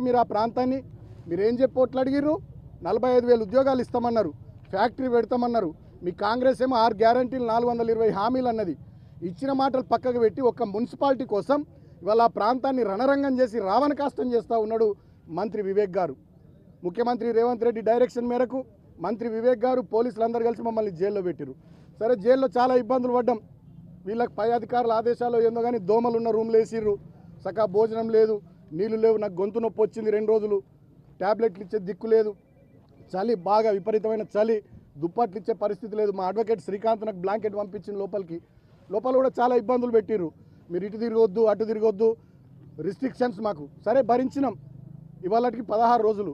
మీరు ఆ ప్రాంతాన్ని మీరేం చెప్పి అడిగిర్రు 45,000 ఉద్యోగాలు ఇస్తామన్నారు, ఫ్యాక్టరీ పెడతామన్నారు. మీ కాంగ్రెస్ ఏమో 6 గ్యారంటీలు 420 హామీలు అన్నది. ఇచ్చిన మాటలు పక్కకు పెట్టి ఒక్క మున్సిపాలిటీ కోసం ఇవాళ ఆ ప్రాంతాన్ని రణరంగం చేసి రావణ కాష్టం చేస్తూ ఉన్నాడు మంత్రి వివేక్ గారు. ముఖ్యమంత్రి రేవంత్ రెడ్డి డైరెక్షన్ మేరకు మంత్రి వివేక్ గారు పోలీసులందరూ కలిసి మమ్మల్ని జైల్లో పెట్టిరు. సరే, జైల్లో చాలా ఇబ్బందులు పడ్డాం. వీళ్ళకి పై అధికారుల ఆదేశాలు ఏందో కానీ దోమలు ఉన్న రూమ్లు వేసిర్రు, సకా భోజనం లేదు, నీళ్లు లేవు, నాకు గొంతు నొప్పి వచ్చింది 2 రోజులు, ట్యాబ్లెట్లు ఇచ్చే దిక్కు లేదు, చలి బాగా విపరీతమైన చలి, దుప్పట్లు ఇచ్చే పరిస్థితి లేదు. మా అడ్వకేట్ శ్రీకాంత్ నాకు బ్లాంకెట్ పంపించింది లోపల కూడా చాలా ఇబ్బందులు పెట్టిర్రు. మీరు ఇటు తిరగొద్దు అటు తిరగొద్దు, రిస్ట్రిక్షన్స్ మాకు. సరే, భరించినాం. ఇవాళకి 16 రోజులు.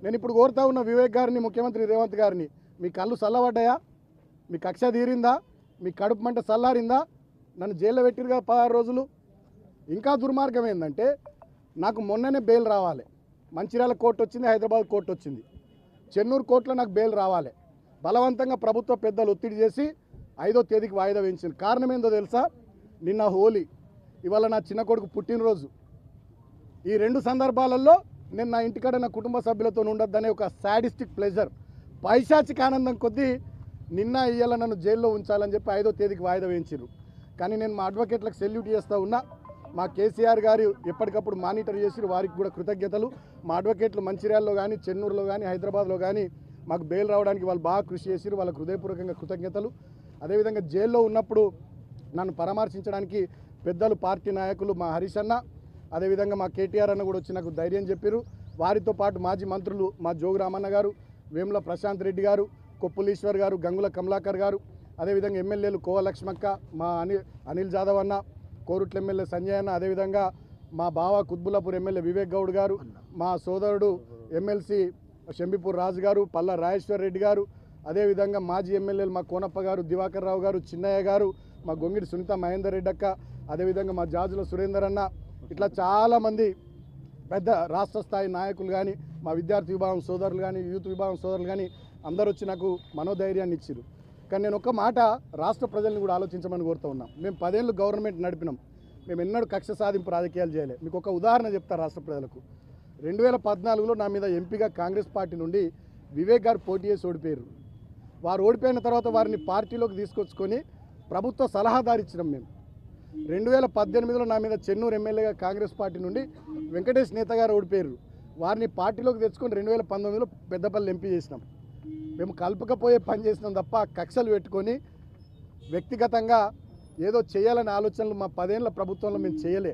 నేను ఇప్పుడు కోరుతా ఉన్న వివేక్ గారిని, ముఖ్యమంత్రి రేవంత్ గారిని, మీ కళ్ళు చల్లబడ్డాయా? మీ కక్ష తీరిందా? మీ కడుపు మంట చల్లారిందా? నన్ను జైల్లో పెట్టిరుగా 16 రోజులు. ఇంకా దుర్మార్గం ఏంటంటే నాకు మొన్ననే బెయిల్ రావాలి. మంచిర్యాల కోర్టు వచ్చింది, హైదరాబాద్ కోర్టు వచ్చింది, చెన్నూరు కోర్టులో నాకు బెయిల్ రావాలి. బలవంతంగా ప్రభుత్వ పెద్దలు ఒత్తిడి చేసి 5వ తేదీకి వాయిదా వేయించింది. కారణం ఏందో తెలుసా? నిన్న హోలీ, ఇవాళ నా చిన్న కొడుకు పుట్టినరోజు. ఈ 2 సందర్భాలలో నేను నా ఇంటికాడ నా కుటుంబ సభ్యులతో ఉండొద్దనే ఒక సాడిస్టిక్ ప్లెజర్, పైశాచిక ఆనందం కొద్దీ నిన్న ఇయ్యాల నన్ను జైల్లో ఉంచాలని చెప్పి 5వ తేదీకి వాయిదా వేయించారు. కానీ నేను మా అడ్వకేట్లకు సెల్యూట్ చేస్తూ ఉన్నా. మా కేసీఆర్ గారు ఎప్పటికప్పుడు మానిటర్ చేసి వారికి కూడా కృతజ్ఞతలు. మా అడ్వకేట్లు మంచిర్యాలలో కానీ, చెన్నూరులో కానీ, హైదరాబాద్లో కానీ మాకు బెయిల్ రావడానికి వాళ్ళు బాగా కృషి చేసిరు. వాళ్ళకు హృదయపూర్వకంగా కృతజ్ఞతలు. అదేవిధంగా జైల్లో ఉన్నప్పుడు నన్ను పరామర్శించడానికి పెద్దలు, పార్టీ నాయకులు, మా హరీష్ అన్న, అదేవిధంగా మా కేటీఆర్ అన్న కూడా వచ్చి నాకు ధైర్యం చెప్పారు. వారితో పాటు మాజీ మంత్రులు మా జోగు రామన్న గారు, వేముల ప్రశాంత్ రెడ్డి గారు, కొప్పులీశ్వర్ గారు, గంగుల కమలాకర్ గారు, అదేవిధంగా ఎమ్మెల్యేలు కోవ లక్ష్మక్క, మా అనిల్ జాదవ్ అన్న, కోరుట్ల ఎమ్మెల్యే సంజయ్ అన్న, అదేవిధంగా మా బావ కుత్బుల్లాపూర్ ఎమ్మెల్యే వివేక్ గౌడ్ గారు, మా సోదరుడు ఎమ్మెల్సీ షంబిపూర్ రాజు గారు, పల్లా రాజేశ్వర్ రెడ్డి గారు, అదేవిధంగా మాజీ ఎమ్మెల్యేలు మా కోనప్ప గారు, దివాకర్ రావు గారు, చిన్నయ్య గారు, మా గొంగిడి సునీత మహేందర్ రెడ్డి అక్క, అదేవిధంగా మా జాజుల సురేందర్ అన్న, ఇట్లా చాలామంది పెద్ద రాష్ట్ర స్థాయి నాయకులు కానీ, మా విద్యార్థి విభాగం సోదరులు కానీ, యూత్ విభాగం సోదరులు కానీ అందరూ వచ్చి నాకు మనోధైర్యాన్ని ఇచ్చారు. కానీ నేను ఒక్క మాట రాష్ట్ర ప్రజల్ని కూడా ఆలోచించమని కోరుతూ ఉన్నాం. మేము 10 ఏళ్ళు గవర్నమెంట్ నడిపినాం. మేము ఎన్నడూ కక్ష సాధింపు రాజకీయాలు చేయలే. మీకు ఒక ఉదాహరణ చెప్తా రాష్ట్ర ప్రజలకు. 2014లో నా మీద ఎంపీగా కాంగ్రెస్ పార్టీ నుండి వివేక్ గారు పోటీ చేసి ఓడిపోయారు. వారు ఓడిపోయిన తర్వాత వారిని పార్టీలోకి తీసుకొచ్చుకొని ప్రభుత్వ సలహాదారు ఇచ్చినాం మేము. 2018లో నా మీద చెన్నూరు ఎమ్మెల్యేగా కాంగ్రెస్ పార్టీ నుండి వెంకటేష్ నేత గారు ఓడిపోయారు. వారిని పార్టీలోకి తెచ్చుకొని 2019లో పెద్దపల్లి ఎంపీ చేసినాం. మేము కలుపుకపోయే పని చేసినాం తప్ప కక్షలు పెట్టుకొని వ్యక్తిగతంగా ఏదో చేయాలనే ఆలోచనలు మా 10 ఏళ్ల ప్రభుత్వంలో మేము చేయలే.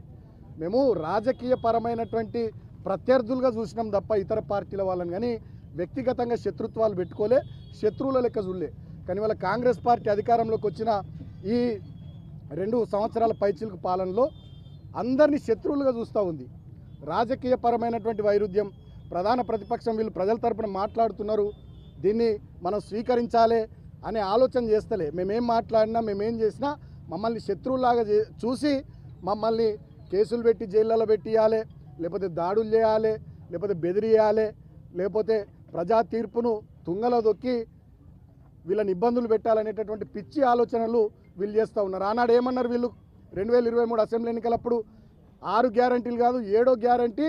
మేము రాజకీయపరమైనటువంటి ప్రత్యర్థులుగా చూసినాం తప్ప ఇతర పార్టీల వాళ్ళని కానీ వ్యక్తిగతంగా శత్రుత్వాలు పెట్టుకోలే, శత్రువుల లెక్క చూడలే. కానీ వాళ్ళ కాంగ్రెస్ పార్టీ అధికారంలోకి వచ్చిన ఈ 2 సంవత్సరాల పైచిలుకు పాలనలో అందరినీ శత్రువులుగా చూస్తూ ఉంది. రాజకీయపరమైనటువంటి వైరుధ్యం, ప్రధాన ప్రతిపక్షం వీళ్ళు ప్రజల తరపున మాట్లాడుతున్నారు, దీన్ని మనం స్వీకరించాలి అనే ఆలోచన చేస్తలే. మేమేం మాట్లాడినా, మేమేం చేసినా మమ్మల్ని శత్రువులాగా చూసి మమ్మల్ని కేసులు పెట్టి జైళ్ళలో పెట్టియాలి, లేకపోతే దాడులు చేయాలి, లేకపోతే బెదిరియాలి, లేకపోతే ప్రజా తీర్పును తుంగలో దొక్కి వీళ్ళని ఇబ్బందులు పెట్టాలనేటటువంటి పిచ్చి ఆలోచనలు వీళ్ళు చేస్తూ ఉన్నారు. ఆనాడు ఏమన్నారు వీళ్ళు 2023 అసెంబ్లీ ఎన్నికలప్పుడు 6 గ్యారంటీలు కాదు 7వ గ్యారంటీ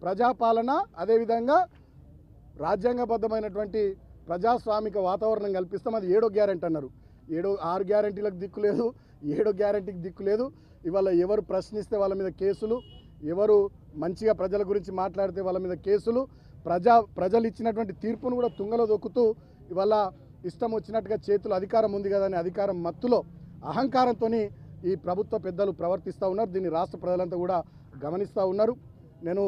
ప్రజాపాలన, అదేవిధంగా రాజ్యాంగబద్ధమైనటువంటి ప్రజాస్వామిక వాతావరణం కల్పిస్తాం, అది 7వ గ్యారంటీ అన్నారు. 6 గ్యారంటీలకు దిక్కు లేదు, 7వ గ్యారంటీకి దిక్కు లేదు. ఇవాళ ఎవరు ప్రశ్నిస్తే వాళ్ళ మీద కేసులు, ఎవరు మంచిగా ప్రజల గురించి మాట్లాడితే వాళ్ళ మీద కేసులు, ప్రజలు ఇచ్చినటువంటి తీర్పును కూడా తుంగలో దొక్కుతూ ఇవాళ ఇష్టం వచ్చినట్టుగా చేతులు అధికారం ఉంది కదా అని అధికారం మత్తులో అహంకారంతో ఈ ప్రభుత్వ పెద్దలు ప్రవర్తిస్తూ ఉన్నారు. దీన్ని రాష్ట్ర ప్రజలంతా కూడా గమనిస్తూ ఉన్నారు. నేను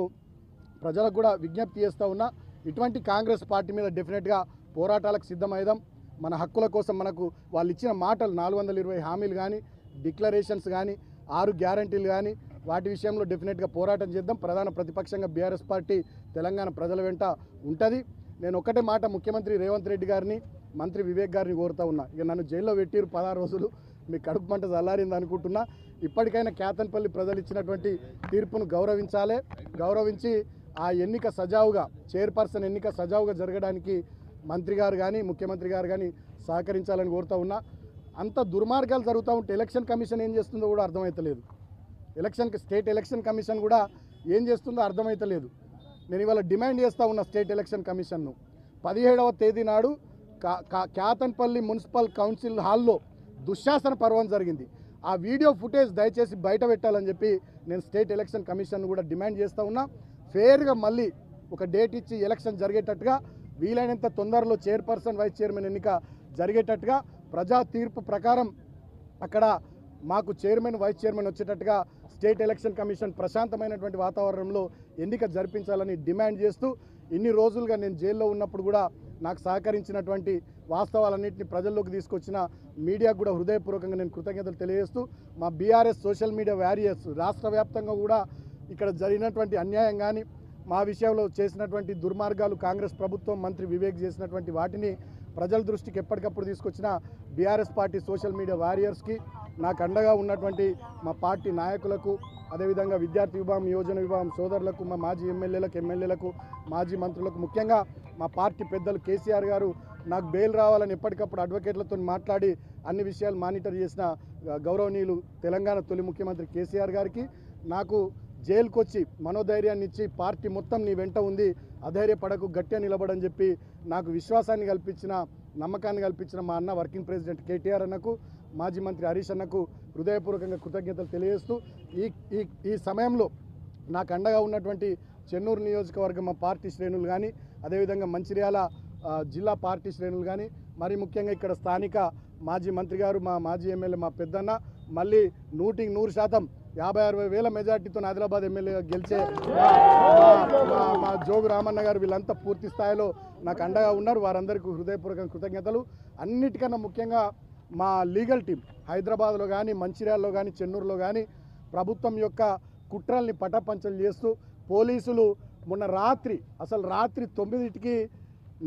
ప్రజలకు కూడా విజ్ఞప్తి చేస్తూ ఉన్నా, ఇటువంటి కాంగ్రెస్ పార్టీ మీద డెఫినెట్గా పోరాటాలకు సిద్ధమైదాం. మన హక్కుల కోసం మనకు వాళ్ళు ఇచ్చిన మాటలు 420 హామీలు కానీ, డిక్లరేషన్స్ కానీ, 6 గ్యారంటీలు కానీ, వాటి విషయంలో డెఫినెట్గా పోరాటం చేద్దాం. ప్రధాన ప్రతిపక్షంగా బీఆర్ఎస్ పార్టీ తెలంగాణ ప్రజల వెంట ఉంటుంది. నేను ఒకటే మాట ముఖ్యమంత్రి రేవంత్ రెడ్డి గారిని, మంత్రి వివేక్ గారిని కోరుతూ ఉన్నా. ఇక నన్ను జైల్లో పెట్టిరు 16 రోజులు, మీ కడుపు మంట చల్లారింది అనుకుంటున్నా. ఇప్పటికైనా కేతన్పల్లి ప్రజలు ఇచ్చినటువంటి తీర్పును గౌరవించి ఆ ఎన్నిక సజావుగా, చైర్పర్సన్ ఎన్నిక సజావుగా జరగడానికి మంత్రి గారు కానీ, ముఖ్యమంత్రి గారు కానీ సహకరించాలని కోరుతూ ఉన్నా. అంత దుర్మార్గాలు జరుగుతూ ఉంటే ఎలక్షన్ కమిషన్ ఏం చేస్తుందో కూడా అర్థమవుతలేదు. స్టేట్ ఎలక్షన్ కమిషన్ కూడా ఏం చేస్తుందో అర్థమవుతలేదు. నేను ఇవాళ డిమాండ్ చేస్తూ ఉన్న స్టేట్ ఎలక్షన్ కమిషన్ను 17వ తేదీ నాడు క్యాతన్పల్లి మున్సిపల్ కౌన్సిల్ హాల్లో దుశ్శాసన పర్వం జరిగింది. ఆ వీడియో ఫుటేజ్ దయచేసి బయట పెట్టాలని చెప్పి నేను స్టేట్ ఎలక్షన్ కమిషన్ కూడా డిమాండ్ చేస్తూ ఉన్నా. ఫేర్గా మళ్ళీ ఒక డేట్ ఇచ్చి ఎలక్షన్ జరిగేటట్టుగా, వీలైనంత తొందరలో చైర్పర్సన్ వైస్ చైర్మన్ ఎన్నిక జరిగేటట్టుగా, ప్రజా తీర్పు ప్రకారం అక్కడ మాకు చైర్మన్ వైస్ చైర్మన్ వచ్చేటట్టుగా స్టేట్ ఎలక్షన్ కమిషన్ ప్రశాంతమైనటువంటి వాతావరణంలో ఎన్నిక జరిపించాలని డిమాండ్ చేస్తూ, ఇన్ని రోజులుగా నేను జైల్లో ఉన్నప్పుడు కూడా నాకు సహకరించినటువంటి వాస్తవాలన్నింటినీ ప్రజల్లోకి తీసుకొచ్చిన మీడియాకు కూడా హృదయపూర్వకంగా నేను కృతజ్ఞతలు తెలియజేస్తూ, మా బీఆర్ఎస్ సోషల్ మీడియా వారియర్స్ రాష్ట్ర వ్యాప్తంగా కూడా ఇక్కడ జరిగినటువంటి అన్యాయం కానీ, మా విషయంలో చేసినటువంటి దుర్మార్గాలు, కాంగ్రెస్ ప్రభుత్వం మంత్రి వివేక్ చేసినటువంటి వాటిని ప్రజల దృష్టికి ఎప్పటికప్పుడు తీసుకొచ్చిన బీఆర్ఎస్ పార్టీ సోషల్ మీడియా వారియర్స్కి, నాకు అండగా ఉన్నటువంటి మా పార్టీ నాయకులకు, అదేవిధంగా విద్యార్థి విభాగం, యువజన విభాగం సోదరులకు, మా మాజీ ఎమ్మెల్యేలకు, మాజీ మంత్రులకు, ముఖ్యంగా మా పార్టీ పెద్దలు కేసీఆర్ గారు నాకు బెయిల్ రావాలని ఎప్పటికప్పుడు అడ్వకేట్లతో మాట్లాడి అన్ని విషయాలు మానిటర్ చేసిన గౌరవనీయులు తెలంగాణ తొలి ముఖ్యమంత్రి కేసీఆర్ గారికి, నాకు జైలుకు వచ్చి మనోధైర్యాన్ని ఇచ్చి పార్టీ మొత్తం నీ వెంట ఉంది, అధైర్యపడకు, గట్టిగా నిలబడని చెప్పి నాకు విశ్వాసాన్ని కల్పించిన, నమ్మకాన్ని కల్పించిన మా అన్న వర్కింగ్ ప్రెసిడెంట్ కేటీఆర్ అన్నకు, మాజీ మంత్రి హరీష్ అన్నకు హృదయపూర్వకంగా కృతజ్ఞతలు తెలియజేస్తూ, ఈ సమయంలో నాకు అండగా ఉన్నటువంటి చెన్నూరు నియోజకవర్గం మా పార్టీ శ్రేణులు కానీ, అదేవిధంగా మంచిర్యాల జిల్లా పార్టీ శ్రేణులు కానీ, మరి ముఖ్యంగా ఇక్కడ స్థానిక మాజీ మంత్రి గారు, మా మాజీ ఎమ్మెల్యే మా పెద్దన్న, మళ్ళీ 100% 50-60 వేల మెజార్టీతో ఆదిలాబాద్ ఎమ్మెల్యేగా గెలిచే మా జోగు రామన్న గారు, వీళ్ళంతా పూర్తి స్థాయిలో నాకు అండగా ఉన్నారు. వారందరికీ హృదయపూర్వక కృతజ్ఞతలు. అన్నిటికన్నా ముఖ్యంగా మా లీగల్ టీం హైదరాబాద్లో కానీ, మంచిర్యాలలో కానీ, చెన్నూరులో కానీ ప్రభుత్వం యొక్క కుట్రల్ని పటాపంచలు చేస్తూ, పోలీసులు మొన్న రాత్రి 9కి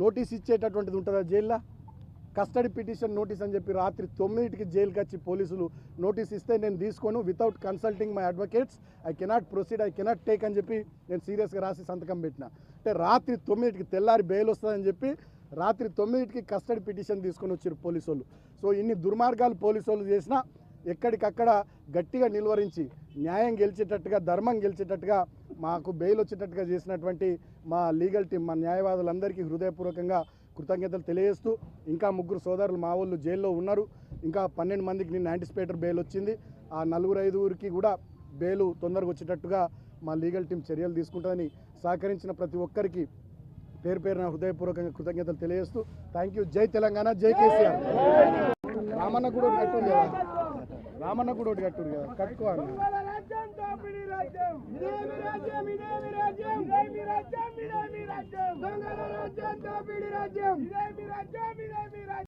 నోటీస్ ఇచ్చేటటువంటిది ఉంటుందా జైల్లో, కస్టడీ పిటిషన్ నోటీస్ అని చెప్పి రాత్రి 9కి జైలుకి వచ్చి పోలీసులు నోటీస్ ఇస్తే నేను తీసుకోను, without consulting my advocates I cannot proceed, I cannot take అని చెప్పి నేను సీరియస్గా రాసి సంతకం పెట్టిన. అంటే రాత్రి 9కి తెల్లారి బెయిల్ వస్తుందని చెప్పి రాత్రి 9కి కస్టడీ పిటిషన్ తీసుకొని వచ్చారు పోలీసు వాళ్ళు. సో ఇన్ని దుర్మార్గాలు పోలీసు వాళ్ళు చేసినా ఎక్కడికక్కడ గట్టిగా నిలువరించి న్యాయం గెలిచేటట్టుగా, ధర్మం గెలిచేటట్టుగా, మాకు బెయిల్ వచ్చేటట్టుగా చేసినటువంటి మా లీగల్ టీం, మా న్యాయవాదులందరికీ హృదయపూర్వకంగా కృతజ్ఞతలు తెలియజేస్తూ, ఇంకా 3 సోదరులు మా వాళ్ళు జైల్లో ఉన్నారు. ఇంకా 12 మందికి నిన్న యాంటిసిపేటర్ బెయిల్ వచ్చింది. ఆ 4-5కి కూడా బెయిల్ తొందరగా వచ్చేటట్టుగా మా లీగల్ టీం చర్యలు తీసుకుంటుందని సహకరించిన ప్రతి ఒక్కరికి పేరు పేరున హృదయపూర్వకంగా కృతజ్ఞతలు తెలియజేస్తూ థ్యాంక్ యూ. జై తెలంగాణ, జై కేసీఆర్. రామన్న కూడా ఒకటి కట్టుడు కదా, రామన్న కూడా ఒకటి కట్టుడు కదా, కట్టుకోవాలి.